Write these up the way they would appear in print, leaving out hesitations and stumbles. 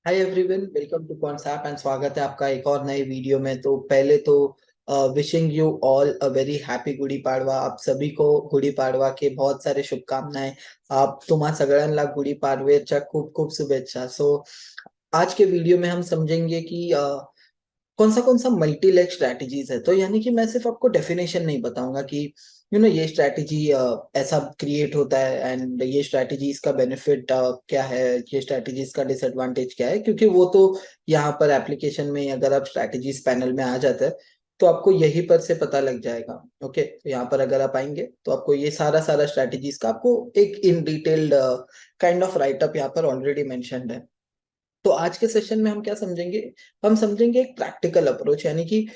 Hi everyone, welcome to concept and स्वागत है आपका एक और नए वीडियो में। तो पहले तो wishing you all a very happy Gudi Padwa. आप सभी को गुड़ी पाड़वा के बहुत सारे शुभकामनाएं। आप तुम्हा सगळ्यांना गुड़ी पाडव्याच्या खूप खूप शुभेच्छा। आज के वीडियो में हम समझेंगे कि कौन सा मल्टी लेग स्ट्रैटेजीज है। तो यानी कि मैं सिर्फ आपको डेफिनेशन नहीं बताऊंगा कि ये स्ट्रैटेजी ऐसा क्रिएट होता है एंड ये स्ट्रैटेजीज का बेनिफिट क्या है, ये स्ट्रैटेजीज का डिसएडवांटेज क्या है, क्योंकि वो तो यहाँ पर एप्लीकेशन में अगर आप स्ट्रैटेजीज पैनल में आ जाते हैं तो आपको यहीं पर से पता लग जाएगा। ओके, तो यहाँ पर अगर आप आएंगे तो आपको ये सारा सारा स्ट्रैटेजीज का आपको एक in detailed kind of writeup यहाँ पर ऑलरेडी मेंशन्ड है। तो आज के सेशन में हम क्या समझेंगे? हम समझेंगे एक प्रैक्टिकल अप्रोच, यानी कि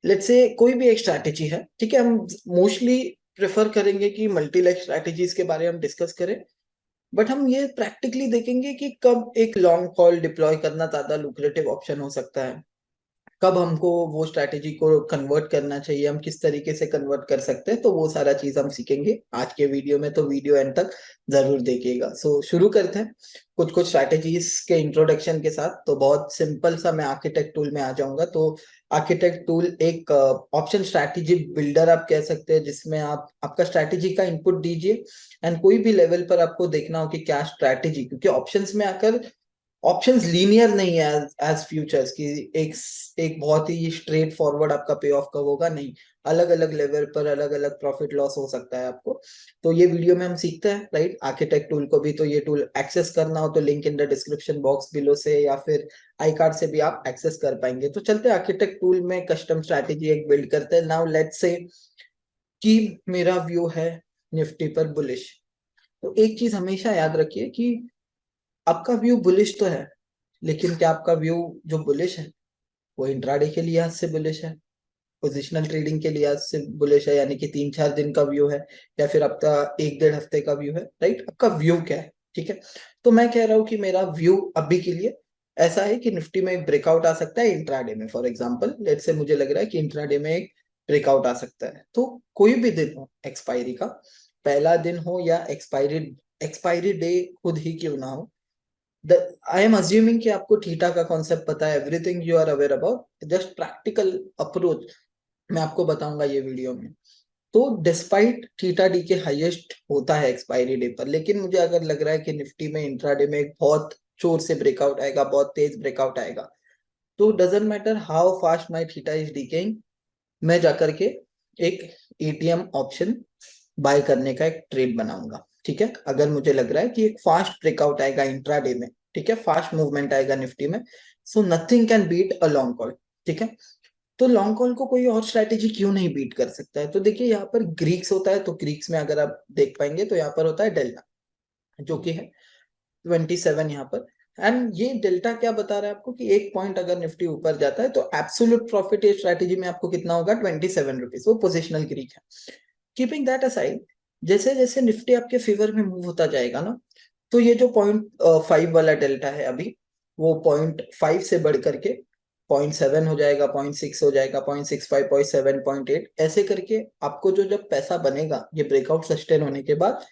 लेट्स से कोई भी एक स्ट्रैटेजी है, ठीक है। हम मोस्टली प्रेफर करेंगे कि मल्टी लेग स्ट्रैटेजीज के बारे में हम डिस्कस करें, बट हम ये प्रैक्टिकली देखेंगे कि कब एक लॉन्ग कॉल डिप्लॉय करना ज्यादा लुक्रेटिव ऑप्शन हो सकता है, कब हमको वो स्ट्रैटेजी को कन्वर्ट करना चाहिए, हम किस तरीके से कन्वर्ट कर सकते हैं। तो वो सारा चीज हम सीखेंगे आज के वीडियो में, तो वीडियो एंड तक जरूर देखिएगा। शुरू करते हैं कुछ कुछ स्ट्रैटेजीज के इंट्रोडक्शन के साथ। तो बहुत सिंपल सा मैं आर्किटेक्ट टूल में आ जाऊंगा। तो आर्किटेक्ट टूल एक ऑप्शन स्ट्रैटेजी बिल्डर आप कह सकते हैं, जिसमें आप आपका स्ट्रैटेजी का इनपुट दीजिए एंड कोई भी लेवल पर आपको देखना हो कि क्या स्ट्रैटेजी, क्योंकि ऑप्शंस में आकर ऑप्शंस लीनियर नहीं है एज फ्यूचर्स की। एक एक बहुत ही स्ट्रेट फॉरवर्ड आपका पे ऑफ कब होगा, नहीं। अलग अलग लेवल पर अलग अलग प्रॉफिट लॉस हो सकता है आपको। तो ये वीडियो में हम सीखते हैं, राइट। आर्किटेक्ट टूल को भी तो ये टूल एक्सेस करना हो तो link in the description box below से या फिर आई कार्ड से भी आप एक्सेस कर पाएंगे। तो चलते हैं आर्किटेक्ट टूल में कस्टम स्ट्रैटेजी एक बिल्ड करते हैं। नाउ लेट्स से कि मेरा व्यू है निफ्टी पर बुलिश। तो एक चीज हमेशा याद रखिए कि आपका व्यू बुलिश तो है, लेकिन क्या आपका व्यू जो बुलिश है वो इंट्राडे के लिहाज से बुलिश है, पोजिशनल ट्रेडिंग के लिहाज से बुलिश है, यानी कि 3-4 दिन का व्यू है, या फिर आपका 1-1.5 हफ्ते का व्यू है, राइट। आपका व्यू क्या है? ठीक है। तो मैं कह रहा हूं कि मेरा व्यू अभी के लिए ऐसा है कि निफ्टी में एक ब्रेकआउट आ सकता है इंट्राडे में। फॉर एग्जांपल लेट से मुझे लग रहा है कि इंट्राडे में एक ब्रेकआउट आ सकता है। तो कोई भी दिन हो एक्सपायरी का, पहला दिन हो या एक्सपायरी एक्सपायरी डे खुद ही क्यों ना हो, आई एम अज्यूमिंग कि आपको थीटा का कॉन्सेप्ट पता है, everything you are aware about, just practical approach मैं आपको बताऊंगा ये वीडियो में। तो despite theta decay highest होता है एक्सपायरी डे पर, लेकिन मुझे अगर लग रहा है कि निफ्टी में इंट्राडे में एक बहुत जोर से ब्रेकआउट आएगा, बहुत तेज ब्रेकआउट आएगा, तो doesn't matter how fast my theta is decaying, मैं जाकर के एक एटीएम ऑप्शन बाय करने का एक ट्रेड बनाऊंगा। ठीक है, अगर मुझे लग रहा है कि एक फास्ट ब्रेकआउट आएगा इंट्राडे में, ठीक है, फास्ट मूवमेंट आएगा निफ्टी में, so nothing can beat a long call. ठीक है, तो लॉन्ग कॉल को कोई और स्ट्रैटेजी क्यों नहीं बीट कर सकता है? तो देखिए यहाँ पर ग्रीक्स होता है, तो ग्रीक्स में अगर आप देख पाएंगे तो यहाँ पर होता है डेल्टा, जो कि है 27 यहाँ पर। एंड ये डेल्टा क्या बता रहा है आपको कि एक पॉइंट अगर निफ्टी ऊपर जाता है तो एब्सोल्यूट प्रॉफिट ये स्ट्रैटेजी में आपको कितना होगा? 27 रुपीज। वो पोजिशनल ग्रीक है। कीपिंग दैट असाइड, जैसे जैसे निफ्टी आपके फेवर में मूव होता जाएगा ना, तो ये जो 0.5 वाला डेल्टा है अभी, वो 0.5 से बढ़ करके 0.7 हो जाएगा, 0.6 हो जाएगा, 0.65, 0.7, 0.8, ऐसे करके आपको जो जब पैसा बनेगा ये ब्रेकआउट सस्टेन होने के बाद,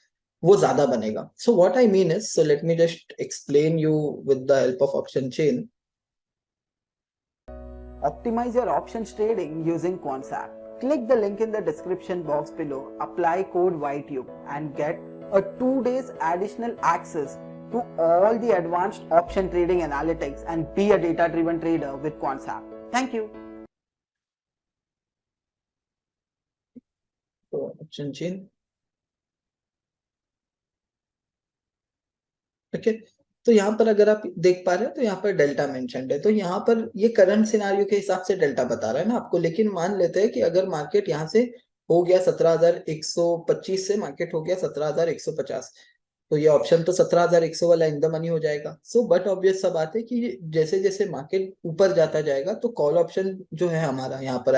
वो ज्यादा बनेगा। So what I mean is, so let me just explain you with the help of option chain. Optimize your options trading using Quantsap. Click the link in the description box below, apply code YTube and get a 2 days additional access to all the advanced option trading analytics and be a data driven trader with Quantsap. Thank you. तो option chain, okay. तो यहाँ पर अगर आप देख पा रहे हैं तो यहाँ पर डेल्टा मेंशन्ड है, तो यहाँ पर ये करंट सिनारियो के हिसाब से डेल्टा बता रहा है ना आपको। लेकिन मान लेते हैं कि अगर मार्केट यहाँ से हो गया 17,125 से मार्केट हो गया 17,150, तो ये ऑप्शन तो 17,100 वाला इन द मनी हो जाएगा। सो बट ऑब्वियस सा बात है कि जैसे जैसे मार्केट ऊपर जाता जाएगा तो कॉल ऑप्शन जो है हमारा यहाँ पर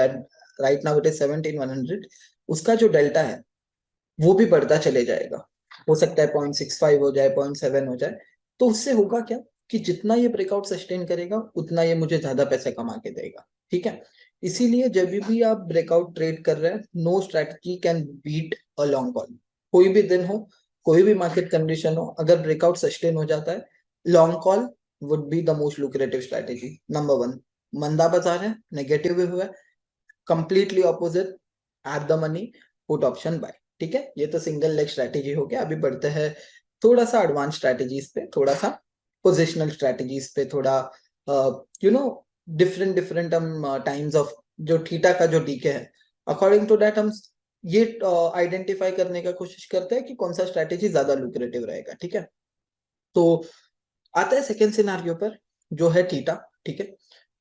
राइट नाउ इट इज 17,100, उसका जो डेल्टा है वो भी बढ़ता चले जाएगा। हो सकता है 0.65 हो जाए, 0.7 हो जाए। तो उससे होगा क्या कि जितना ये ब्रेकआउट सस्टेन करेगा उतना ये मुझे ज्यादा पैसे कमा के देगा। ठीक है, इसीलिए जब भी आप ब्रेकआउट ट्रेड कर रहे हैं, no strategy can beat a long call. कोई भी दिन हो, कोई भी मार्केट कंडीशन हो, अगर ब्रेकआउट सस्टेन हो जाता है, long call would be the most lucrative strategy. Number one, मंदा बाजार है, नेगेटिव व्यू है, completely opposite, at the money, put option buy. ठीक है, ये तो सिंगल लेग स्ट्रेटेजी हो गया। अभी बढ़ते हैं थोड़ा सा एडवांस स्ट्रेटेजीज पे, थोड़ा सा पोजिशनल स्ट्रेटेजीज पे, थोड़ा यू नो डिफरेंट डिफरेंट हम टाइम्स ऑफ जो थीटा का जो डीके है, अकॉर्डिंग टू दैट हम ये आइडेंटिफाई करने का कोशिश करते हैं कि कौन सा स्ट्रेटेजी ज्यादा लुक्रेटिव रहेगा। ठीक है, तो आता है सेकेंड सिनारियो पर, जो है थीटा। ठीक है,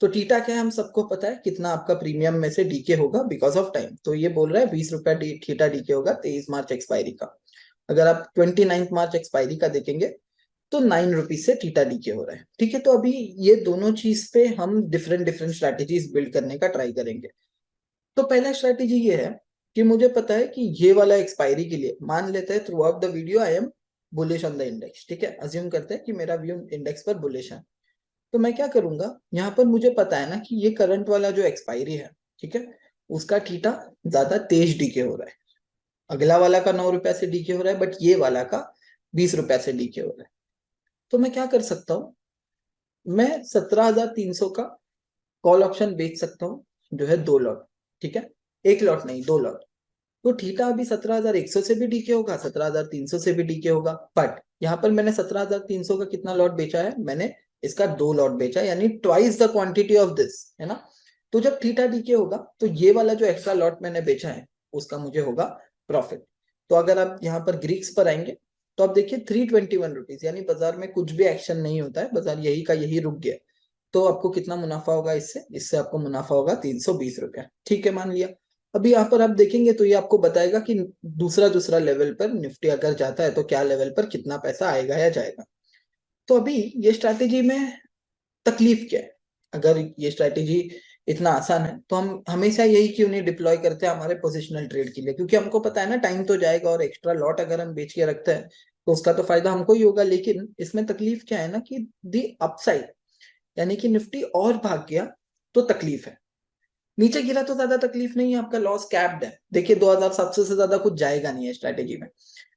तो थीटा क्या है, हम सबको पता है कितना आपका प्रीमियम में से डीके होगा बिकॉज ऑफ टाइम। तो ये बोल रहा है 20 रुपया थीटा डीके होगा 23 मार्च एक्सपायरी का। अगर आप 29 मार्च एक्सपायरी का देखेंगे तो 9 रुपीज से थीटा डीके हो रहा है। ठीक है, तो अभी ये दोनों चीज पे हम डिफरेंट डिफरेंट स्ट्रैटेजीज बिल्ड करने का ट्राई करेंगे। तो पहला स्ट्रैटेजी ये है कि मुझे पता है कि ये वाला एक्सपायरी के लिए, मान लेते हैं through out the video I am bullish on the index. ठीक है, अज्यूम करते हैं कि मेरा व्यू इंडेक्स पर बुलिश है। तो मैं क्या करूंगा, यहाँ पर मुझे पता है ना कि ये करंट वाला जो एक्सपायरी है, ठीक है, उसका थीटा ज्यादा तेज डीके हो रहा है। अगला वाला का 9 रुपया से डीके हो रहा है, बट ये वाला का 20 रुपया से डीके हो रहा है। तो मैं क्या कर सकता हूँ, मैं 17,300 का कॉल ऑप्शन बेच सकता हूँ, जो है 2 लॉट। ठीक है, एक लॉट नहीं, 2 लॉट। तो थीटा अभी 17,100 से भी डीके होगा, 17,300 से भी डीके होगा, बट यहाँ पर मैंने 17,300 का कितना लॉट बेचा है, मैंने इसका 2 लॉट बेचा, यानी twice the quantity of this, है ना। तो जब थीटा डीके होगा तो ये वाला जो एक्स्ट्रा लॉट मैंने बेचा है उसका मुझे होगा प्रॉफिट। तो अगर आप यहाँ पर ग्रीक्स पर आएंगे तो आप देखिए 321 रुपीज, यानी बाजार में कुछ भी एक्शन नहीं होता है, बाजार यही का यही रुक गया। तो आपको कितना मुनाफा होगा इससे, इससे आपको मुनाफा होगा 320 रुपया। ठीक है, मान लिया। अभी यहाँ पर आप देखेंगे तो ये आपको बताएगा कि दूसरा दूसरा लेवल पर निफ्टी अगर जाता है तो क्या लेवल पर कितना पैसा आएगा या जाएगा। तो अभी ये स्ट्रैटेजी में तकलीफ क्या है, अगर ये स्ट्रैटेजी इतना आसान है तो हम हमेशा यही क्यों नहीं डिप्लॉय करते हमारे पोजिशनल ट्रेड के लिए, क्योंकि हमको पता है ना टाइम तो जाएगा, और एक्स्ट्रा लॉट अगर हम बेच के रखते हैं तो उसका तो फायदा हमको ही होगा। लेकिन इसमें तकलीफ क्या है ना कि दी अपसाइड, यानी कि निफ्टी और भाग गया तो तकलीफ है, नीचे गिरा तो ज्यादा तकलीफ नहीं है, आपका लॉस कैप्ड है। देखिए 2,700 से ज्यादा कुछ जाएगा नहीं है स्ट्रैटेजी में।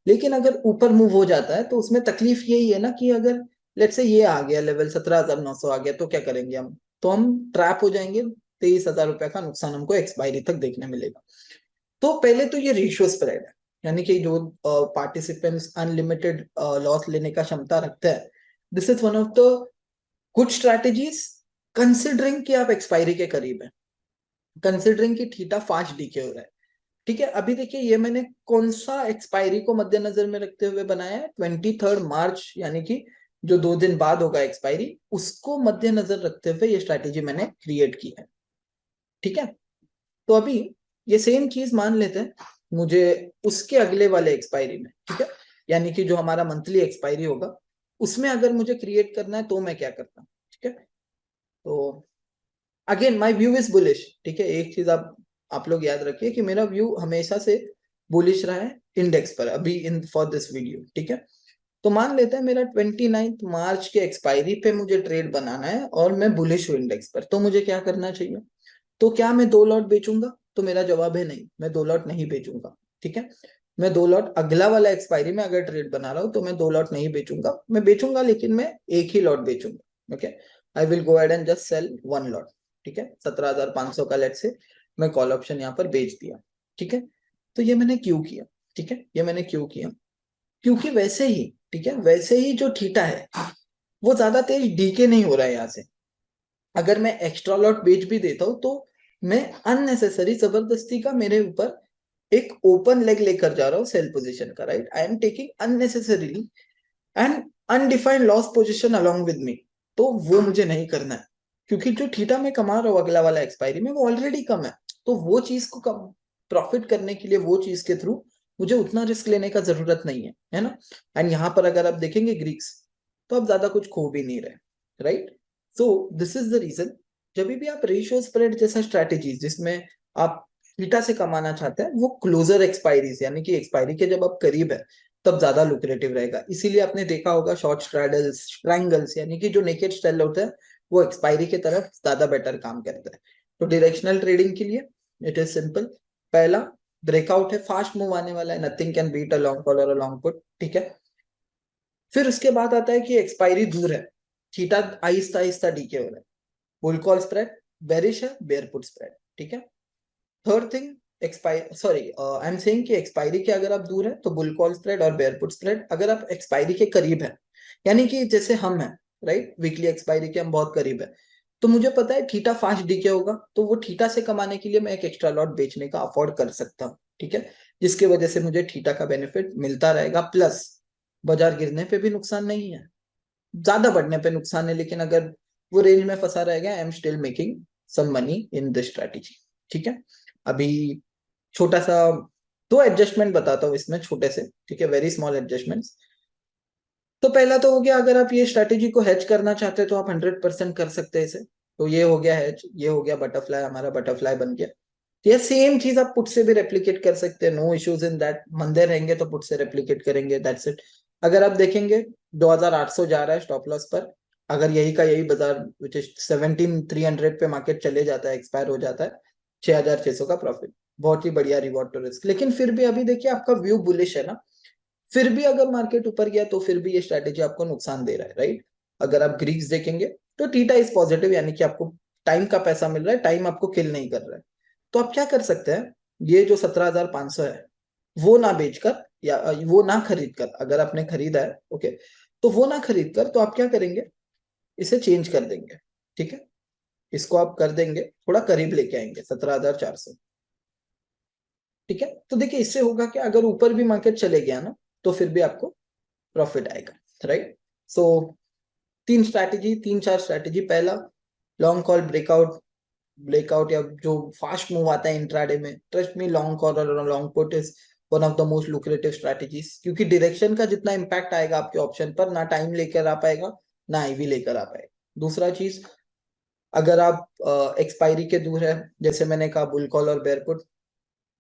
लेकिन अगर ऊपर मूव हो जाता है तो उसमें तकलीफ यही है ना कि अगर लेट से ये आ गया लेवल 17,900 आ गया तो क्या करेंगे हम, तो हम ट्रैप हो जाएंगे। 23,000 रुपए का नुकसान हमको एक्सपायरी तक देखने मिलेगा। तो पहले तो ये रेशियो स्प्रेड है, यानी कि जो पार्टिसिपेंट्स अनलिमिटेड लॉस लेने का क्षमता रखते हैं, this is one of the good strategies, considering कि आप एक्सपायरी के करीब है, कंसिडरिंग कि थीटा फास्ट डीके हो रहा है। ठीक है, अभी देखिए ये मैंने कौन सा एक्सपायरी को मद्देनजर में रखते हुए बनाया है, 23 मार्च, यानी कि जो 2 दिन बाद होगा एक्सपायरी, उसको मद्देनजर रखते हुए ये स्ट्रैटेजी मैंने क्रिएट की है। ठीक है, तो अभी ये सेम चीज मान लेते हैं मुझे उसके अगले वाले एक्सपायरी में, ठीक है, यानी कि जो हमारा मंथली एक्सपायरी होगा उसमें अगर मुझे क्रिएट करना है तो मैं क्या करता हूँ। ठीक है, तो again my view is bullish. ठीक है, एक चीज आप लोग याद रखिए कि मेरा व्यू हमेशा से बुलिश रहा है इंडेक्स पर, अभी इन फॉर दिस वीडियो। ठीक है, तो मान लेते हैं मेरा 29 मार्च के एक्सपायरी पे मुझे ट्रेड बनाना है और मैं बुलिश हूँ इंडेक्स पर, तो मुझे क्या करना चाहिए। तो क्या मैं 2 लॉट बेचूंगा, तो मेरा जवाब है नहीं, मैं 2 लॉट नहीं बेचूंगा। ठीक है, मैं 2 लॉट अगला वाला एक्सपायरी में अगर ट्रेड बना रहा हूँ तो मैं 2 लॉट नहीं बेचूंगा, मैं बेचूंगा लेकिन मैं एक ही लॉट बेचूंगा। Okay, I will go ahead and just sell 1 lot. ठीक है, 17,500 का लेट से मैं कॉल ऑप्शन यहाँ पर बेच दिया। ठीक है, तो ये मैंने क्यों किया, ठीक है, ये मैंने क्यों किया, क्योंकि वैसे ही, ठीक है, वैसे ही जो थीटा है वो ज्यादा तेज डीके नहीं हो रहा है यहाँ से। अगर मैं एक्स्ट्रा लॉट बेच भी देता हूं तो मैं अननेसेसरी जबरदस्ती का मेरे ऊपर एक ओपन लेग लेकर जा रहा हूँ सेल पोजीशन का, right, I am taking unnecessarily and undefined loss position along with me. तो वो मुझे नहीं करना है, क्योंकि जो थीटा मैं कमा रहा हूँ अगला वाला एक्सपायरी में वो ऑलरेडी कम है। तो वो चीज को कम प्रॉफिट करने के लिए वो चीज के थ्रू मुझे उतना रिस्क लेने का जरूरत नहीं है ना। एंड यहाँ पर अगर आप देखेंगे ग्रीक्स, तो आप ज्यादा कुछ खो भी नहीं रहे, right. So this is the reason, जब भी आप रेशियो स्प्रेड जैसा स्ट्रैटेजीज जिसमें आप थीटा से कमाना चाहते हैं वो क्लोजर एक्सपायरीज, यानी कि एक्सपायरी के जब आप करीब है तब ज्यादा लुक्रेटिव रहेगा। इसीलिए आपने देखा होगा शॉर्ट स्ट्रैडल्स ट्रायंगल्स, यानी कि जो नेकेड स्टेल होते हैं वो एक्सपायरी की तरफ ज्यादा बेटर काम करता है। तो डायरेक्शनल ट्रेडिंग के लिए इट इज सिंपल, पहला ब्रेकआउट है, फास्ट मूव आने वाला है, nothing can beat a long call और अ लॉन्ग पुट। ठीक है, फिर उसके बाद आता है कि एक्सपायरी दूर है, थीटा आहिस्ता आहिस्ता डीके हो रहा है, बुल कॉल स्प्रेड बेरिश है, बेयर पुट स्प्रेड, ठीक है। Third thing expiry, I am saying कि एक्सपायरी के अगर आप दूर है तो बुल कॉल स्प्रेड और बेयर पुट स्प्रेड, अगर आप एक्सपायरी के करीब है, यानी कि जैसे हम हैं, राइट, वीकली एक्सपायरी के हम बहुत करीब है, तो मुझे पता है थीटा फास्ट डीके होगा, तो वो थीटा से कमाने के लिए मैं एक एक्स्ट्रा लॉट बेचने का अफोर्ड कर सकता हूँ, ठीक है, जिसकी वजह से मुझे थीटा का बेनिफिट मिलता रहेगा, प्लस बाजार गिरने पे भी नुकसान नहीं है, ज्यादा बढ़ने पे नुकसान है, लेकिन अगर वो रेंज में फंसा रहेगा, I am still making some money in this strategy, ठीक है। अभी छोटा सा दो एडजस्टमेंट बताता हूँ इसमें, छोटे से, ठीक है, वेरी स्मॉल एडजस्टमेंट्स। तो पहला तो हो गया, अगर आप ये स्ट्रेटेजी को हेज करना चाहते हैं तो आप 100% कर सकते हैं इसे, तो ये हो गया हेज, ये हो गया बटरफ्लाई, हमारा बटरफ्लाई बन गया। तो ये सेम चीज आप पुट से भी रेप्लिकेट कर सकते हैं, नो इश्यूज इन दैट, मंदे रहेंगे तो पुट से रेप्लिकेट करेंगे, दैट्स इट। अगर आप देखेंगे 2800 जा रहा है स्टॉप लॉस पर, अगर यही का यही बाजार विच इज 17300 पे मार्केट चले जाता है, एक्सपायर हो जाता है, 6600 का प्रॉफिट, बहुत ही बढ़िया रिवॉर्ड टू रिस्क। लेकिन फिर भी अभी देखिए आपका व्यू बुलिश है ना, फिर भी अगर मार्केट ऊपर गया तो फिर भी ये स्ट्रेटेजी आपको नुकसान दे रहा है, राइट। अगर आप ग्रीक्स देखेंगे तो थीटा इज पॉजिटिव, यानी कि आपको टाइम का पैसा मिल रहा है, टाइम आपको किल नहीं कर रहा है। तो आप क्या कर सकते हैं, ये जो 17,500 है वो ना बेचकर, या वो ना खरीद कर, अगर आपने खरीदा है, ओके, तो वो ना खरीद कर, तो आप क्या करेंगे, इसे चेंज कर देंगे, ठीक है, इसको आप कर देंगे थोड़ा करीब लेके आएंगे 17,400, ठीक है। तो देखिए इससे होगा कि अगर ऊपर भी मार्केट चले गया ना, तो फिर भी आपको प्रॉफिट आएगा, राइट। सो तीन स्ट्रैटेजी, तीन चार स्ट्रैटेजी, पहला लॉन्ग कॉल ब्रेकआउट, ब्रेकआउट या जो फास्ट मूव आता है इंट्राडे में, ट्रस्ट मी, लॉन्ग कॉल और long put is one of the most lucrative strategies, क्योंकि डायरेक्शन का जितना इंपैक्ट आएगा आपके ऑप्शन पर, ना टाइम लेकर आ पाएगा, ना आईवी लेकर आ पाएगा। दूसरा चीज, अगर आप एक्सपायरी के दूर है, जैसे मैंने कहा बुल कॉल और बेयर पुट,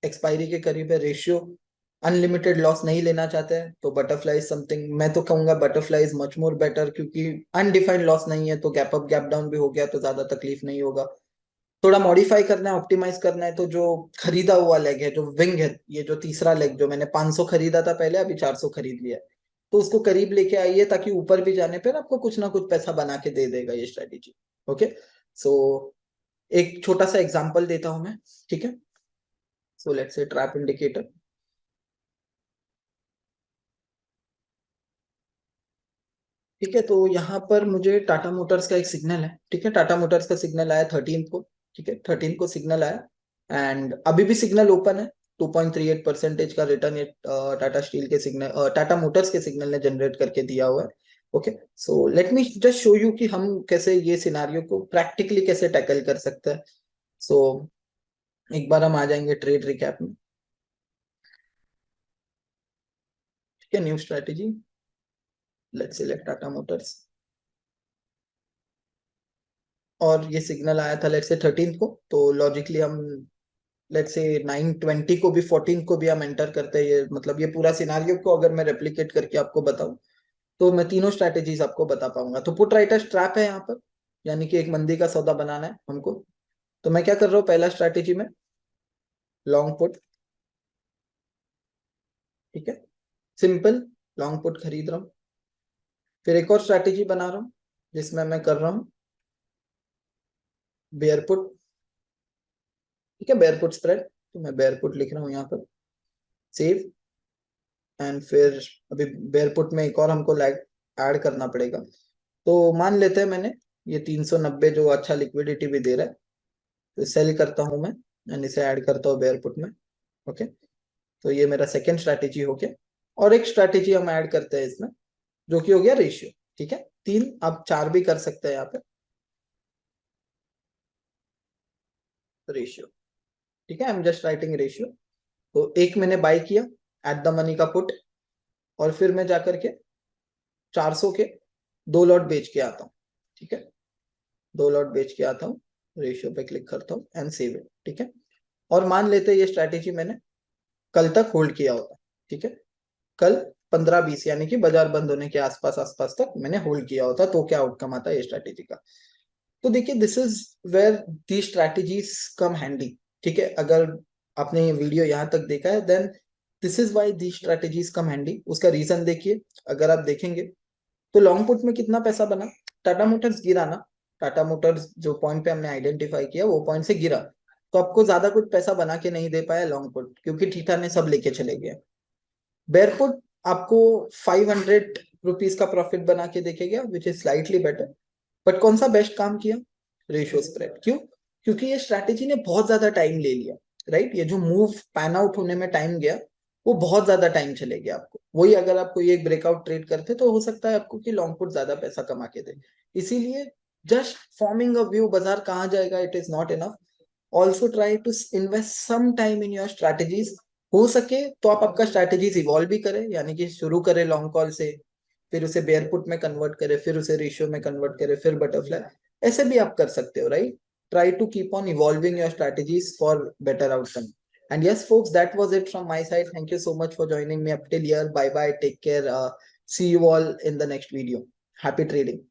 एक्सपायरी के करीब है, रेशियो अनलिमिटेड लॉस नहीं लेना चाहते हैं, तो बटरफ्लाई इज समथिंग, मैं तो कहूंगा butterfly is much more better, क्योंकि अनडिफाइंड लॉस नहीं है, तो गैप अप गैप डाउन भी हो गया तो ज्यादा तकलीफ नहीं होगा। थोड़ा मॉडिफाई करना है, ऑप्टिमाइज करना है, तो जो खरीदा हुआ लेग है, जो विंग है, ये जो तीसरा लेग जो मैंने 500 खरीदा था पहले, अभी 400 खरीद लिया है, तो उसको करीब लेके आइए, ताकि ऊपर भी जाने पर आपको कुछ ना कुछ पैसा बना के दे देगा ये स्ट्रेटेजी, ओके। सो एक छोटा सा एग्जांपल देता हूं मैं, ठीक है। So let's say trap indicator, ठीक है, तो यहाँ पर मुझे टाटा मोटर्स का एक सिग्नल है, ठीक है, टाटा मोटर्स का सिग्नल आया 13 को, ठीक है, 13 को सिग्नल आया, एंड अभी भी सिग्नल ओपन है, 2.38% का रिटर्न ये टाटा स्टील के सिग्नल, टाटा मोटर्स के सिग्नल ने जनरेट करके दिया हुआ है, okay. So let me just show you कि हम कैसे ये सिनारियो को प्रैक्टिकली कैसे टैकल कर सकते हैं। सो एक बार हम आ जाएंगे ट्रेड रिकैप में, ठीक है, new strategy, let's select Tata Motors, और ये सिग्नल आया था लेट्स से 13 को, तो लॉजिकली हम लेट्स से 9:20 को भी 14 को भी हम एंटर करते हैं, ये मतलब ये पूरा सिनारियो को अगर मैं रेप्लिकेट करके आपको बताऊं, तो मैं तीनों स्ट्रैटेजीज आपको बता पाऊंगा। तो पुट राइटर्स ट्रैप है यहाँ पर, यानी कि एक मंदी का सौदा बनाना है हमको। तो मैं क्या कर रहा हूँ, पहला स्ट्रैटेजी में लॉन्ग पुट, ठीक है, सिंपल लॉन्ग पुट खरीद रहा हूँ। फिर एक और स्ट्रैटेजी बना रहा हूँ जिसमें मैं कर रहा हूँ बेयर पुट, ठीक है, बेयर पुट स्प्रेड, तो मैं बेयर पुट लिख रहा हूँ यहाँ पर, सेव, एंड फिर अभी बेयर पुट में एक और हमको लैग ऐड करना पड़ेगा। तो मान लेते हैं मैंने ये 390 जो अच्छा लिक्विडिटी भी दे रहा है, तो सेल करता हूं मैं, एंड इसे ऐड करता हूँ बेयर पुट में, ओके। तो ये मेरा सेकेंड स्ट्रैटेजी हो गया, और एक स्ट्रैटेजी हम ऐड करते हैं इसमें, जो कि हो गया रेशियो, ठीक है, तीन, आप चार भी कर सकते हैं यहाँ पे, रेशियो, ठीक है, I am just writing ratio. तो एक मैंने बाय किया एट द मनी का पुट, और फिर मैं जाकर के 400 के दो लॉट बेच के आता हूँ, ठीक है, दो लॉट बेच के आता हूँ, रेशियो पे क्लिक करता हूँ एंड सेव इट, ठीक है। और मान लेते हैं ये स्ट्रैटेजी मैंने कल तक होल्ड किया होता, ठीक है, कल 15-20 यानी कि बाजार बंद होने के आसपास आसपास तक मैंने होल्ड किया होता, तो क्या आउटकम आता है ये स्ट्रैटेजी का। तो देखिए this is where the strategies come handy, ठीक है, अगर आपने ये वीडियो यहाँ तक देखा है, then this is why the strategies come handy. उसका रीजन देखिए, अगर आप देखेंगे तो लॉन्ग पुट में कितना पैसा बना, टाटा मोटर्स गिरा ना, टाटा मोटर्स जो पॉइंट पे हमने आइडेंटिफाई किया वो पॉइंट से गिरा, तो आपको ज्यादा कुछ पैसा बना के नहीं दे पाया लॉन्ग पुट, क्योंकि थीटा ने सब लेके चले गए। बेयरपुट आपको 500 रुपीज का प्रॉफिट बना के देखेगा, which is slightly better. But कौन सा बेस्ट काम किया? Ratio spread. क्यों? क्योंकि ये स्ट्रैटेजी ने बहुत ज्यादा टाइम ले लिया, राइट? ये जो मूव पैन आउट होने में टाइम गया, वो बहुत ज्यादा टाइम चले गया आपको। वही अगर आप कोई एक ब्रेकआउट ट्रेड करते तो हो सकता है आपको कि लॉन्ग पुट ज्यादा पैसा कमा के दे। इसीलिए जस्ट फॉर्मिंग अ व्यू बाजार कहाँ जाएगा, it is not enough. Also try to invest some time in your strategies. हो सके तो आप आपका स्ट्रैटेजीज इवॉल्व भी करें, यानी कि शुरू करें लॉन्ग कॉल से, फिर उसे बेयर पुट में कन्वर्ट करे, फिर उसे रेशियो में कन्वर्ट करे, फिर बटरफ्लाई। ऐसे भी आप कर सकते हो, right? Try to keep on evolving your strategies for better outcome. And yes, folks, that was it from my side. Thank you so much for joining me up till here. Bye bye. Take care. See you all in the next video. Happy trading.